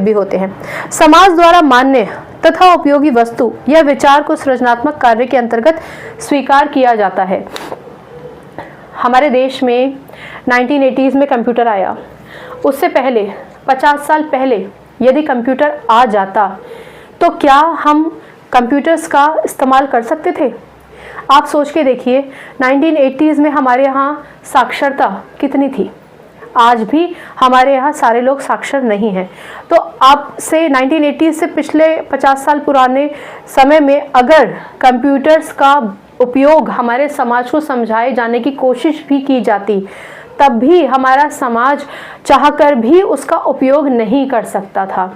भी होते हैं। समाज द्वारा मान्य तथा उपयोगी वस्तु या विचार को सृजनात्मक कार्य के अंतर्गत स्वीकार किया जाता है। हमारे देश में 1980s में कंप्यूटर आया, उससे पहले 50 साल पहले यदि कंप्यूटर आ जाता तो क्या हम कंप्यूटर्स का इस्तेमाल कर सकते थे? आप सोच के देखिए, 1980s में हमारे यहाँ साक्षरता कितनी थी? आज भी हमारे यहाँ सारे लोग साक्षर नहीं हैं। तो आप से 1980 से पिछले 50 साल पुराने समय में अगर कंप्यूटर्स का उपयोग हमारे समाज को समझाए जाने की कोशिश भी की जाती, तब भी हमारा समाज चाहकर भी उसका उपयोग नहीं कर सकता था।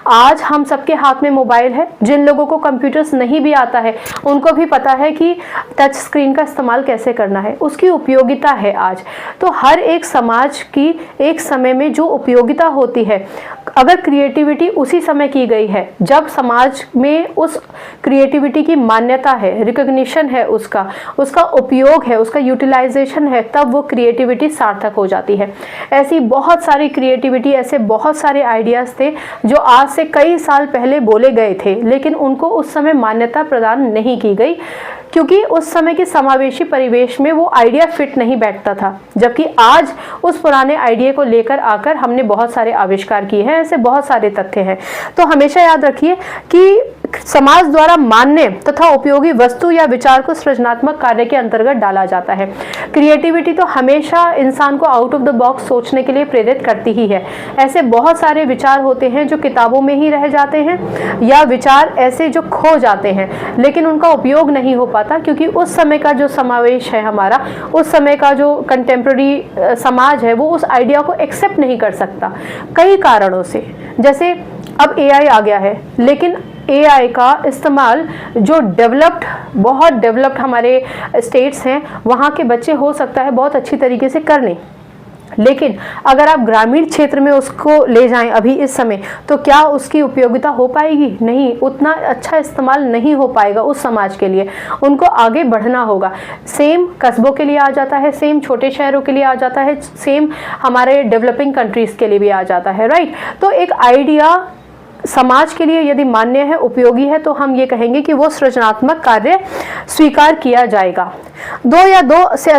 आज हम सबके हाथ में मोबाइल है। जिन लोगों को कंप्यूटर्स नहीं भी आता है उनको भी पता है कि टच स्क्रीन का इस्तेमाल कैसे करना है, उसकी उपयोगिता है आज। तो हर एक समाज की एक समय में जो उपयोगिता होती है, अगर क्रिएटिविटी उसी समय की गई है जब समाज में उस क्रिएटिविटी की मान्यता है, रिकॉग्निशन है, उसका उपयोग है, उसका यूटिलाइजेशन है, तब वो क्रिएटिविटी सार्थक हो जाती है। ऐसी बहुत सारी क्रिएटिविटी, ऐसे बहुत सारे आइडियाज़ थे जो आज से कई साल पहले बोले गए थे, लेकिन उनको उस समय मान्यता प्रदान नहीं की गई क्योंकि उस समय के समावेशी परिवेश में वो आइडिया फिट नहीं बैठता था। जबकि आज उस पुराने आइडिया को लेकर आकर हमने बहुत सारे आविष्कार किए हैं। ऐसे बहुत सारे तथ्य हैं। तो हमेशा याद रखिए कि समाज द्वारा मान्य तथा उपयोगी वस्तु या विचार को सृजनात्मक कार्य के अंतर्गत डाला जाता है। क्रिएटिविटी तो हमेशा इंसान को आउट ऑफ द बॉक्स सोचने के लिए प्रेरित करती ही है। ऐसे बहुत सारे विचार होते हैं जो किताबों में ही रह जाते हैं, या विचार ऐसे जो खो जाते हैं लेकिन उनका उपयोग नहीं हो पाता क्योंकि उस समय का जो समावेश है हमारा, उस समय का जो कंटेम्प्रेरी समाज है, वो उस आइडिया को एक्सेप्ट नहीं कर सकता कई कारणों से। जैसे अब AI आ गया है, लेकिन AI का इस्तेमाल जो बहुत डेवलप्ड हमारे स्टेट्स हैं वहाँ के बच्चे हो सकता है बहुत अच्छी तरीके से कर लें, लेकिन अगर आप ग्रामीण क्षेत्र में उसको ले जाएं अभी इस समय, तो क्या उसकी उपयोगिता हो पाएगी? नहीं, उतना अच्छा इस्तेमाल नहीं हो पाएगा उस समाज के लिए। उनको आगे बढ़ना होगा। सेम कस्बों के लिए आ जाता है, सेम छोटे शहरों के लिए आ जाता है, सेम हमारे डेवलपिंग कंट्रीज़ के लिए भी आ जाता है, राइट। तो एक आइडिया समाज के लिए यदि मान्य है, उपयोगी है, तो हम ये कहेंगे कि वो सृजनात्मक कार्य स्वीकार किया जाएगा। 2 या 2 से